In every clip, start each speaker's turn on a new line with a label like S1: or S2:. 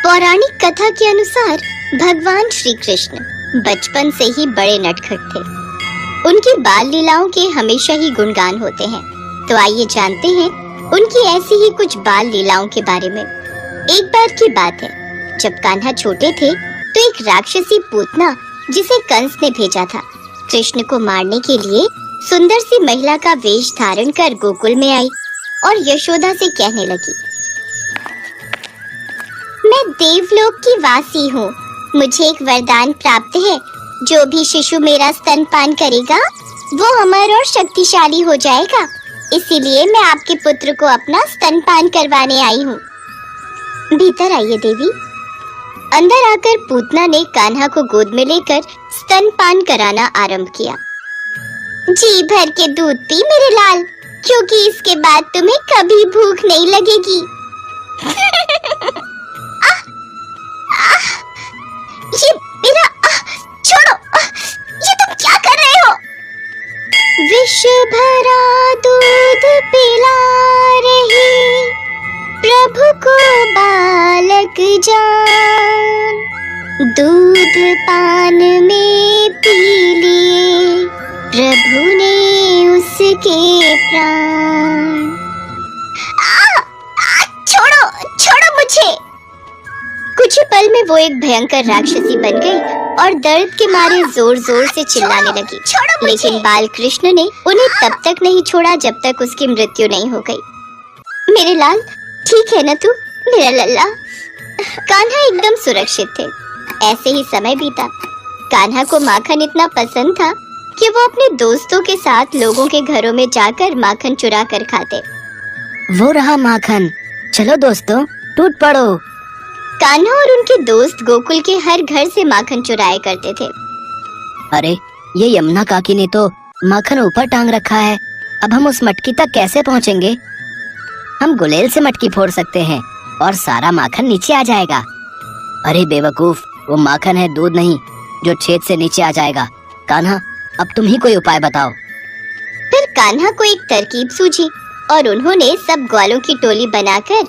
S1: पौराणिक कथा के अनुसार भगवान श्री कृष्ण बचपन से ही बड़े नटखट थे। उनकी बाल लीलाओं के हमेशा ही गुणगान होते हैं। तो आइए जानते हैं उनकी ऐसी ही कुछ बाल लीलाओं के बारे में। एक बार की बात है, जब कान्हा छोटे थे तो एक राक्षसी पूतना जिसे कंस ने भेजा था कृष्ण को मारने के लिए सुंदर सी महिला का वेश धारण कर गोकुल में आई और यशोदा से कहने लगी, मैं देवलोक की वासी हूँ। मुझे एक वरदान प्राप्त है, जो भी शिशु मेरा स्तनपान करेगा वो अमर और शक्तिशाली हो जाएगा। इसीलिए मैं आपके पुत्र को अपना स्तनपान करवाने आई हूँ। भीतर आइए देवी। अंदर आकर पूतना ने कान्हा को गोद में लेकर स्तनपान कराना आरंभ किया। जी भर के दूध पी मेरे लाल, क्योंकि इसके बाद तुम्हें कभी भूख नहीं लगेगी। ये मेरा छोड़ो, ये तुम क्या कर रहे हो? विष भरा दूध पिला रही प्रभु को बालक जान, दूध पान में पी लिए प्रभु ने उसके प्राण। छोड़ो छोड़ो मुझे। कुछ ही पल में वो एक भयंकर राक्षसी बन गई और दर्द के मारे जोर जोर से चिल्लाने लगी। लेकिन बाल कृष्ण ने उन्हें तब तक नहीं छोड़ा जब तक उसकी मृत्यु नहीं हो गई। मेरे लाल, ठीक है ना तू, मेरा लल्ला? कान्हा एकदम सुरक्षित थे। ऐसे ही समय बीता। कान्हा को माखन इतना पसंद था कि वो अपने दोस्तों के साथ लोगों के घरों में जाकर माखन चुरा कर खाते।
S2: वो रहा माखन, चलो दोस्तों टूट पड़ो।
S1: कान्हा और उनके दोस्त गोकुल के हर घर से माखन चुराया करते थे।
S2: अरे ये यमुना काकी ने तो माखन ऊपर टांग रखा है, अब हम उस मटकी तक कैसे पहुँचेंगे? हम गुलेल से मटकी फोड़ सकते हैं और सारा माखन नीचे आ जाएगा। अरे बेवकूफ, वो माखन है, दूध नहीं, जो छेद से नीचे आ जाएगा। कान्हा, अब तुम ही कोई उपाय बताओ।
S1: फिर कान्हा को एक तरकीब सूझी और उन्होंने सब ग्वालों की टोली बनाकर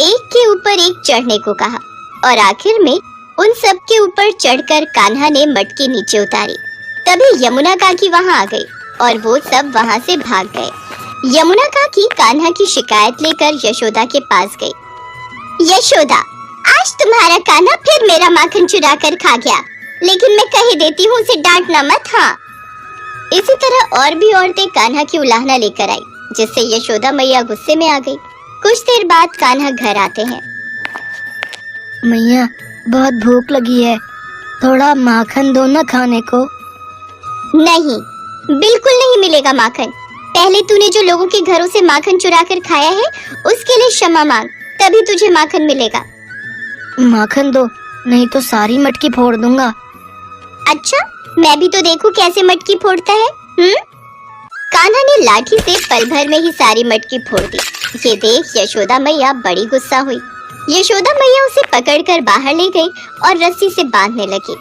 S1: एक के ऊपर एक चढ़ने को कहा और आखिर में उन सब के ऊपर चढ़कर कान्हा ने मटकी नीचे उतारी। तभी यमुना काकी वहां आ गई और वो सब वहां से भाग गए। यमुना काकी कान्हा की शिकायत लेकर यशोदा के पास गई। यशोदा, आज तुम्हारा कान्हा फिर मेरा माखन चुरा कर खा गया, लेकिन मैं कह देती हूँ उसे डांटना मत। हाँ। इसी तरह और भी औरतें कान्हा की उलाहना लेकर आई, जिससे यशोदा मैया गुस्से में आ गई। कुछ देर बाद कान्हा घर आते हैं।
S2: मैया, बहुत भूख लगी है, थोड़ा माखन दो ना खाने को।
S1: नहीं, बिल्कुल नहीं मिलेगा माखन। पहले तूने जो लोगों के घरों से माखन चुरा कर खाया है उसके लिए क्षमा मांग, तभी तुझे माखन मिलेगा।
S2: माखन दो, नहीं तो सारी मटकी फोड़ दूंगा।
S1: अच्छा, मैं भी तो देखूं कैसे मटकी फोड़ता है। कान्हा ने लाठी से पल भर में ही सारी मटकी फोड़ दी। ये देख यशोदा मैया बड़ी गुस्सा हुई। यशोदा मैया उसे पकड़कर बाहर ले गई और रस्सी से बांधने लगी।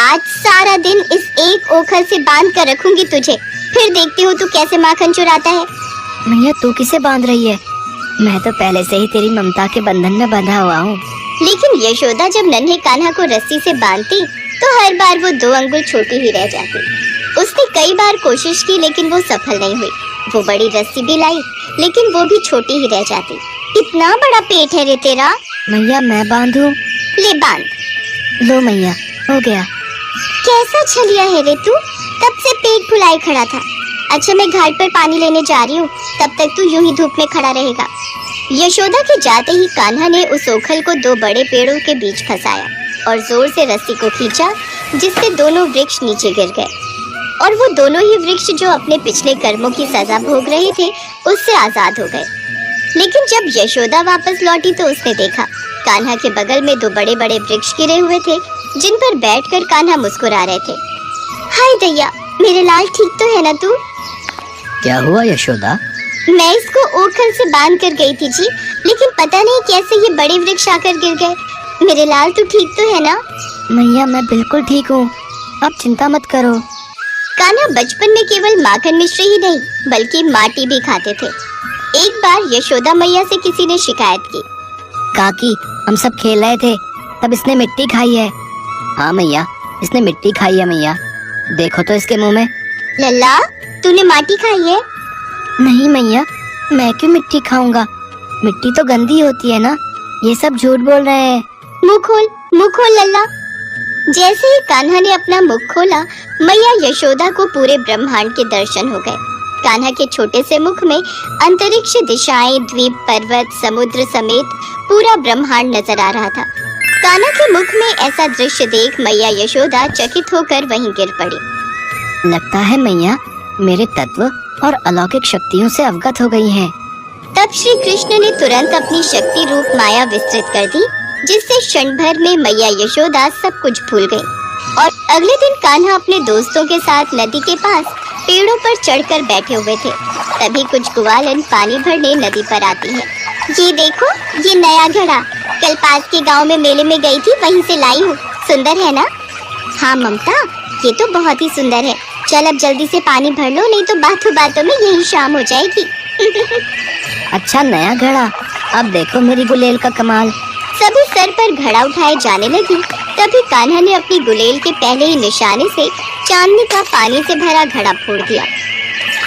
S1: आज सारा दिन इस एक ओखल से बांध कर रखूंगी तुझे, फिर देखती हूँ तू कैसे माखन चुराता है।
S2: मैया, तू किसे बांध रही है? मैं तो पहले से ही तेरी ममता के बंधन में बंधा हुआ हूँ।
S1: लेकिन यशोदा जब नन्हे कान्हा को रस्सी से बांधती तो हर बार वो 2 अंगुल छोटी ही रह जाती। उसने कई बार कोशिश की लेकिन वो सफल नहीं हुई। वो बड़ी रस्सी भी लाई लेकिन वो भी छोटी ही रह जाती। इतना बड़ा पेट है रे तेरा।
S2: मैया, मैं बांधूं?
S1: ले बांध।
S2: लो मैया, हो गया।
S1: कैसा छलिया है रे तू, तब से पेट फुलाए खड़ा था। अच्छा, मैं घाट पर पानी लेने जा रही हूँ, तब तक तू यूं ही धूप में खड़ा रहेगा। यशोदा के जाते ही कान्हा ने उस ओखल को 2 बड़े पेड़ों के बीच फंसाया और जोर से रस्सी को खींचा, जिससे दोनों वृक्ष नीचे गिर गए और वो दोनों ही वृक्ष जो अपने पिछले कर्मों की सजा भोग रहे थे उससे आजाद हो गए। लेकिन जब यशोदा वापस लौटी तो उसने देखा कान्हा के बगल में 2 बड़े बड़े वृक्ष गिरे हुए थे, जिन पर बैठकर कान्हा मुस्कुरा रहे थे। हाय दैया, मेरे लाल, ठीक तो है ना तू?
S2: क्या हुआ यशोदा?
S1: मैं इसको ओखल से बांध कर गई थी जी, लेकिन पता नहीं कैसे ये बड़े वृक्ष आकर गिर गए। मेरे लाल, तू ठीक तो है ना?
S2: मैया, मैं बिल्कुल ठीक हूँ, आप चिंता मत करो।
S1: कान्हा बचपन में केवल माखन मिश्री ही नहीं बल्कि माटी भी खाते थे। एक बार यशोदा मैया से किसी ने शिकायत की,
S2: काकी, हम सब खेल रहे थे, तब इसने मिट्टी खाई है। हाँ मैया, इसने मिट्टी खाई है मैया, देखो तो इसके मुंह में।
S1: लल्ला, तूने माटी खाई है?
S2: नहीं मैया, मैं क्यों मिट्टी खाऊंगा, मिट्टी तो गंदी होती है ना, ये सब झूठ बोल रहे हैं।
S1: मुंह खोल लल्ला। जैसे ही कान्हा ने अपना मुख खोला, मैया यशोदा को पूरे ब्रह्मांड के दर्शन हो गए। कान्हा के छोटे से मुख में अंतरिक्ष, दिशाएं, द्वीप, पर्वत, समुद्र समेत पूरा ब्रह्मांड नजर आ रहा था। कान्हा के मुख में ऐसा दृश्य देख मैया यशोदा चकित होकर वहीं गिर पड़ी।
S2: लगता है मैया मेरे तत्व और अलौकिक शक्तियों से अवगत हो गई हैं।
S1: तब श्री कृष्ण ने तुरंत अपनी शक्ति रूप माया विस्तृत कर दी, जिससे क्षण भर में मैया यशोदा सब कुछ भूल गई। और अगले दिन कान्हा अपने दोस्तों के साथ नदी के पास पेड़ों पर चढ़कर बैठे हुए थे। तभी कुछ ग्वालन पानी भरने नदी पर आती है। ये देखो, ये नया घड़ा कल पास के गांव में मेले में गई थी, वहीं से लाई हूँ। सुंदर है ना? हाँ ममता, ये तो बहुत ही सुंदर है। चल अब जल्दी से पानी भर लो, नहीं तो बातों बातों में यही शाम हो जाएगी।
S2: अच्छा, नया घड़ा, अब देखो मेरी गुलेल का कमाल।
S1: सभी सर पर घड़ा उठाए जाने लगी। तभी कान्हा ने अपनी गुलेल के पहले ही निशाने से चांदनी का पानी से भरा घड़ा फोड़ दिया।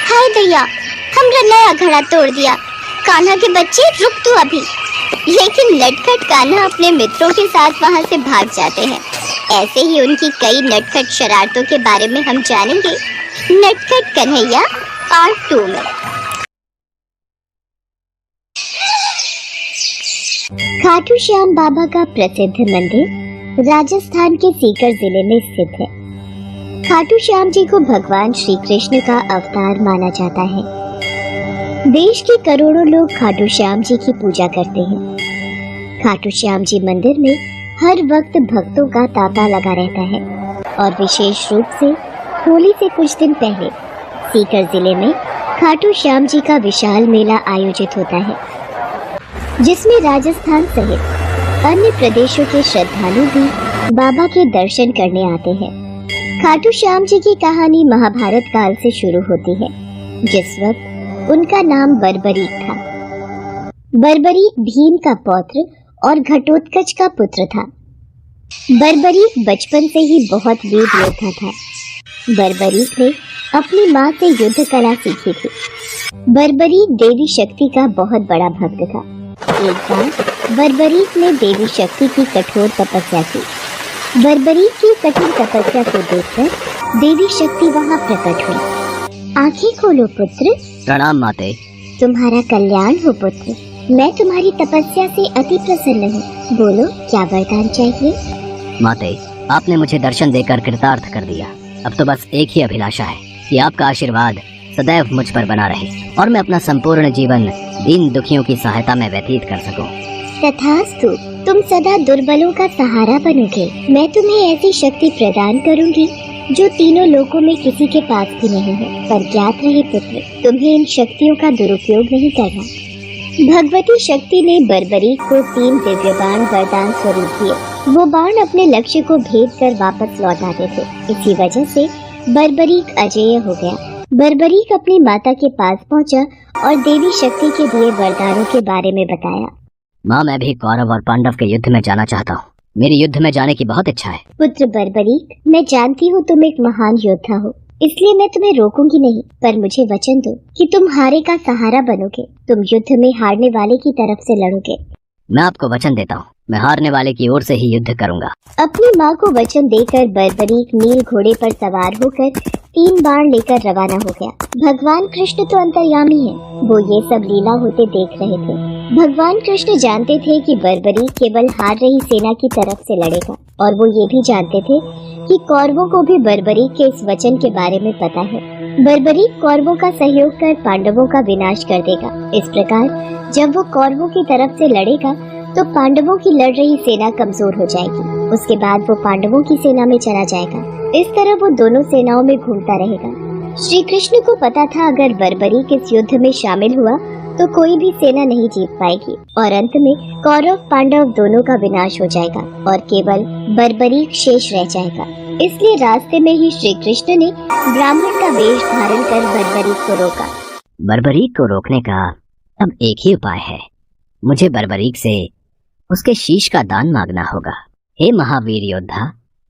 S1: हाय दैया, हमरा नया घड़ा तोड़ दिया। कान्हा के बच्चे, रुक तू अभी। लेकिन नटखट कान्हा अपने मित्रों के साथ वहां से भाग जाते हैं। ऐसे ही उनकी कई नटखट शरारतों के बारे में हम जानेंगे नटखट कन्हैया पार्ट 2 में। खाटू श्याम बाबा का प्रसिद्ध मंदिर राजस्थान के सीकर जिले में स्थित है। खाटू श्याम जी को भगवान श्री कृष्ण का अवतार माना जाता है। देश के करोड़ों लोग खाटू श्याम जी की पूजा करते हैं। खाटू श्याम जी मंदिर में हर वक्त भक्तों का तांता लगा रहता है और विशेष रूप से होली से कुछ दिन पहले सीकर जिले में खाटू श्याम जी का विशाल मेला आयोजित होता है, जिसमें राजस्थान सहित अन्य प्रदेशों के श्रद्धालु भी बाबा के दर्शन करने आते हैं। खाटू श्याम जी की कहानी महाभारत काल से शुरू होती है, जिस वक्त उनका नाम बर्बरीक था। बर्बरीक भीम का पौत्र और घटोत्कच का पुत्र था। बर्बरीक बचपन से ही बहुत वीर योद्धा था। बर्बरीक ने अपनी माँ से युद्ध कला सीखी थी। बर्बरीक देवी शक्ति का बहुत बड़ा भक्त था। एक बार बर्बरीक ने देवी शक्ति की कठोर तपस्या की। बर्बरीक की कठोर तपस्या को देखकर देवी शक्ति वहाँ प्रकट हुई। आंखें खोलो पुत्र।
S2: प्रणाम माते।
S1: तुम्हारा कल्याण हो पुत्र, मैं तुम्हारी तपस्या से अति प्रसन्न हूँ। बोलो, क्या वरदान चाहिए?
S2: माते, आपने मुझे दर्शन देकर कृतार्थ कर दिया। अब तो बस एक ही अभिलाषा है कि आपका आशीर्वाद सदैव मुझ पर बना रहे और मैं अपना संपूर्ण जीवन दीन दुखियों की सहायता में व्यतीत कर सकूं।
S1: तथास्तु, तुम सदा दुर्बलों का सहारा बनोगे। मैं तुम्हें ऐसी शक्ति प्रदान करूंगी जो तीनों लोकों में किसी के पास भी नहीं है। पर ज्ञात रहे पुत्र, तुम्हें इन शक्तियों का दुरुपयोग नहीं करना। भगवती शक्ति ने बर्बरीक को 3 दिव्य बाण वरदान स्वरूप दिए। वो बाण अपने लक्ष्य को भेद कर वापस लौट आते थे। इसी वजह से बर्बरीक अजेय हो गया। बर्बरीक अपनी माता के पास पहुंचा और देवी शक्ति के दिए वरदानों के बारे में बताया।
S2: माँ, मैं भी कौरव और पांडव के युद्ध में जाना चाहता हूँ। मेरी युद्ध में जाने की बहुत इच्छा है।
S1: पुत्र बर्बरीक, मैं जानती हूँ तुम एक महान योद्धा हो, इसलिए मैं तुम्हें रोकूंगी नहीं। पर मुझे वचन दो कि तुम हारे का सहारा बनोगे। तुम युद्ध में हारने वाले की तरफ से लड़ोगे।
S2: मैं आपको वचन देता हूँ, मैं हारने वाले की ओर से ही युद्ध करूंगा।
S1: अपनी माँ को वचन देकर बर्बरीक नील घोड़े पर सवार होकर 3 बाण लेकर रवाना हो गया। भगवान कृष्ण तो अंतर्यामी है, वो ये सब लीला होते देख रहे थे। भगवान कृष्ण जानते थे कि बर्बरीक केवल हार रही सेना की तरफ से लड़ेगा, और वो ये भी जानते थे कि कौरवों को भी बर्बरीक के इस वचन के बारे में पता है। बर्बरीक कौरवों का सहयोग कर पांडवों का विनाश कर देगा। इस प्रकार जब वो कौरवों की तरफ से लड़ेगा तो पांडवों की लड़ रही सेना कमजोर हो जाएगी। उसके बाद वो पांडवों की सेना में चला जाएगा। इस तरह वो दोनों सेनाओं में घूमता रहेगा। श्री कृष्ण को पता था अगर बर्बरीक इस युद्ध में शामिल हुआ तो कोई भी सेना नहीं जीत पाएगी और अंत में कौरव पांडव दोनों का विनाश हो जाएगा और केवल बर्बरीक शेष रह जाएगा। इसलिए रास्ते में ही श्री कृष्ण ने ब्राह्मण का वेश धारण कर बर्बरीक को रोका।
S2: बर्बरीक को रोकने का अब एक ही उपाय है, मुझे बर्बरीक से उसके शीश का दान मांगना होगा। हे महावीर योद्धा,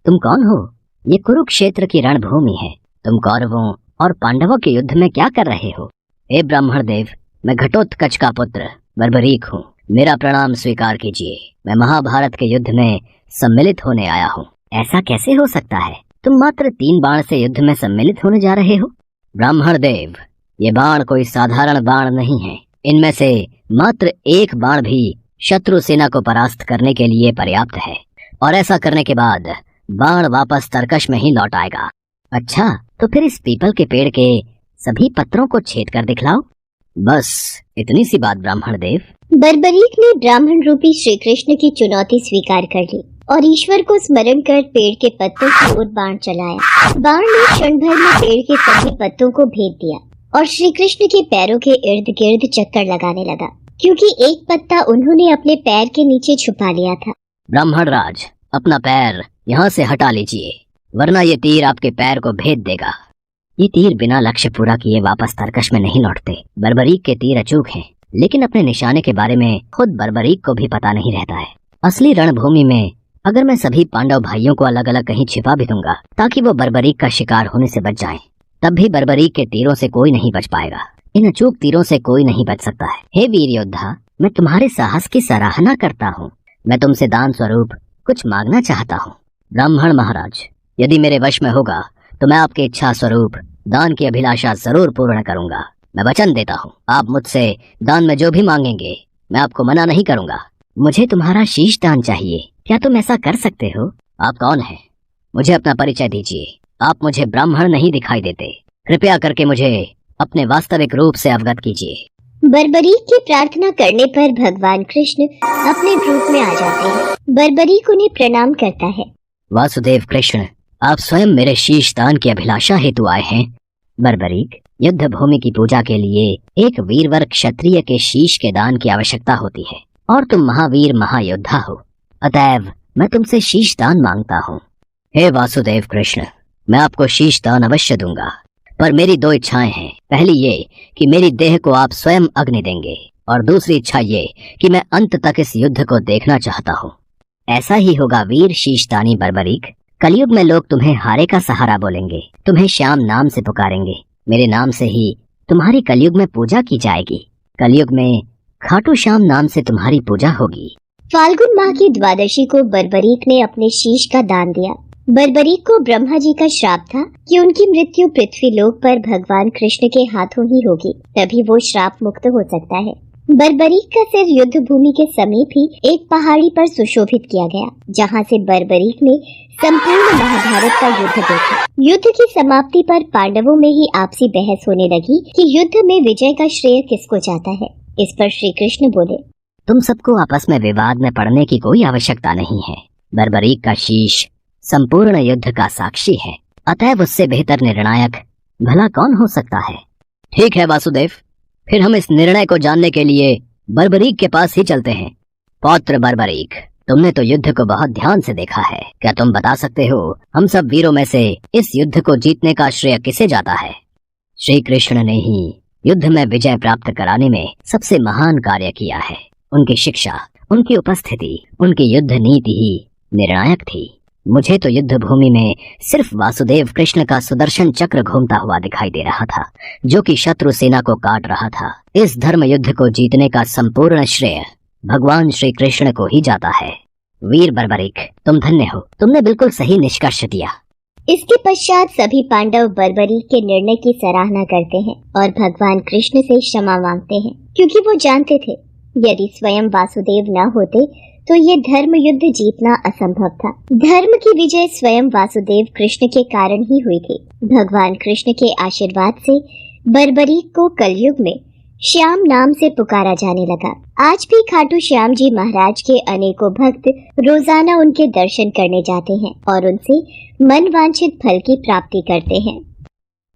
S2: तुम कौन हो? ये कुरुक्षेत्र की रणभूमि है। तुम कौरवों और पांडवों के युद्ध में क्या कर रहे हो? हे ब्राह्मण देव, मैं घटोत्कच का पुत्र बर्बरीक हूँ। मेरा प्रणाम स्वीकार कीजिए। मैं महाभारत के युद्ध में सम्मिलित होने आया हूँ। ऐसा कैसे हो सकता है? तुम मात्र 3 बाण से युद्ध में सम्मिलित होने जा रहे हो? ब्राह्मण देव, ये बाण कोई साधारण बाण नहीं है। इनमें से मात्र 1 बाण भी शत्रु सेना को परास्त करने के लिए पर्याप्त है, और ऐसा करने के बाद बाण वापस तरकश में ही लौट आएगा। अच्छा, तो फिर इस पीपल के पेड़ के सभी पत्रों को छेद कर दिखलाओ। बस इतनी सी बात ब्राह्मण देव।
S1: बर्बरीक ने ब्राह्मण रूपी श्री कृष्ण की चुनौती स्वीकार कर ली और ईश्वर को स्मरण कर पेड़ के पत्तों की ओर बाण चलाया। बाण ने क्षण भर में पेड़ के सभी पत्तों को भेद दिया और श्री कृष्ण के पैरों के इर्द गिर्द चक्कर लगाने लगा, क्योंकि एक पत्ता उन्होंने अपने पैर के नीचे छुपा लिया था।
S2: ब्राह्मण राज, अपना पैर यहाँ से हटा लीजिए, वरना ये तीर आपके पैर को भेद देगा। ये तीर बिना लक्ष्य पूरा किए वापस तरकश में नहीं लौटते। बर्बरीक के तीर अचूक हैं, लेकिन अपने निशाने के बारे में खुद बर्बरीक को भी पता नहीं रहता है। असली रणभूमि में अगर मैं सभी पांडव भाइयों को अलग अलग कहीं छिपा भी दूंगा ताकि वो बर्बरीक का शिकार होने से बच जाएं, तब भी बर्बरीक के तीरों से कोई नहीं बच पाएगा। इन अचूक तीरों से कोई नहीं बच सकता है। हे वीर योद्धा, मैं तुम्हारे साहस की सराहना करता हूँ। मैं तुमसे दान स्वरूप कुछ मांगना चाहता हूँ। ब्राह्मण महाराज, यदि मेरे वश में होगा तो मैं आपकी इच्छा स्वरूप दान की अभिलाषा जरूर पूर्ण करूंगा। मैं वचन देता हूँ, आप मुझसे दान में जो भी मांगेंगे मैं आपको मना नहीं करूंगा। मुझे तुम्हारा शीश दान चाहिए। क्या तुम ऐसा कर सकते हो? आप कौन हैं? मुझे अपना परिचय दीजिए। आप मुझे ब्राह्मण नहीं दिखाई देते। कृपया करके मुझे अपने वास्तविक रूप से अवगत कीजिए।
S1: बर्बरीक की प्रार्थना करने पर भगवान कृष्ण अपने रूप में आ जाते हैं। बर्बरीक उन्हें प्रणाम करता है।
S2: वासुदेव कृष्ण, आप स्वयं मेरे शीश दान की अभिलाषा हेतु आए हैं। बर्बरीक, युद्ध भूमि की पूजा के लिए एक वीरवर क्षत्रिय के शीश के दान की आवश्यकता होती है, और तुम महावीर महायोद्धा हो, अतएव मैं तुमसे शीश दान मांगता हूँ। हे वासुदेव कृष्ण, मैं आपको शीश दान अवश्य दूंगा, पर मेरी 2 इच्छाएं हैं। पहली ये कि मेरी देह को आप स्वयं अग्नि देंगे, और दूसरी इच्छा ये कि मैं अंत तक इस युद्ध को देखना चाहता हूँ। ऐसा ही होगा वीर शीशदानी बर्बरीक। कलयुग में लोग तुम्हें हारे का सहारा बोलेंगे, तुम्हें श्याम नाम से पुकारेंगे। मेरे नाम से ही तुम्हारी कलयुग में पूजा की जाएगी। कलयुग में खाटू श्याम नाम से तुम्हारी पूजा होगी।
S1: फाल्गुन माह की द्वादशी को बर्बरीक ने अपने शीश का दान दिया। बर्बरीक को ब्रह्मा जी का श्राप था कि उनकी मृत्यु पृथ्वी लोक पर भगवान कृष्ण के हाथों ही होगी, तभी वो श्राप मुक्त हो सकता है। बर्बरीक का सिर युद्ध भूमि के समीप ही एक पहाड़ी पर सुशोभित किया गया, जहाँ से बर्बरीक ने संपूर्ण महाभारत का युद्ध देखा। युद्ध की समाप्ति पर पांडवों में ही आपसी बहस होने लगी कि युद्ध में विजय का श्रेय किसको जाता है। इस पर श्री कृष्ण बोले,
S2: तुम सबको आपस में विवाद में पड़ने की कोई आवश्यकता नहीं है। बर्बरीक का शीश संपूर्ण युद्ध का साक्षी है, अतएव उससे बेहतर निर्णायक भला कौन हो सकता है। ठीक है वासुदेव, फिर हम इस निर्णय को जानने के लिए बर्बरीक के पास ही चलते हैं। पौत्र बर्बरीक, तुमने तो युद्ध को बहुत ध्यान से देखा है। क्या तुम बता सकते हो हम सब वीरों में से इस युद्ध को जीतने का श्रेय किसे जाता है? श्री कृष्ण ने ही युद्ध में विजय प्राप्त कराने में सबसे महान कार्य किया है। उनकी शिक्षा, उनकी उपस्थिति, उनकी युद्ध नीति ही निर्णायक थी। मुझे तो युद्ध भूमि में सिर्फ वासुदेव कृष्ण का सुदर्शन चक्र घूमता हुआ दिखाई दे रहा था, जो कि शत्रु सेना को काट रहा था। इस धर्म युद्ध को जीतने का संपूर्ण श्रेय भगवान श्री कृष्ण को ही जाता है। वीर बर्बरीक, तुम धन्य हो, तुमने बिल्कुल सही निष्कर्ष दिया।
S1: इसके पश्चात सभी पांडव बर्बरीक के निर्णय की सराहना करते हैं और भगवान कृष्ण से क्षमा मांगते हैं, क्योंकि वो जानते थे यदि स्वयं वासुदेव न होते तो ये धर्म युद्ध जीतना असंभव था। धर्म की विजय स्वयं वासुदेव कृष्ण के कारण ही हुई थी। भगवान कृष्ण के आशीर्वाद से बर्बरीक को कलयुग में श्याम नाम से पुकारा जाने लगा। आज भी खाटू श्याम जी महाराज के अनेकों भक्त रोजाना उनके दर्शन करने जाते हैं और उनसे मन वांछित फल की प्राप्ति करते हैं।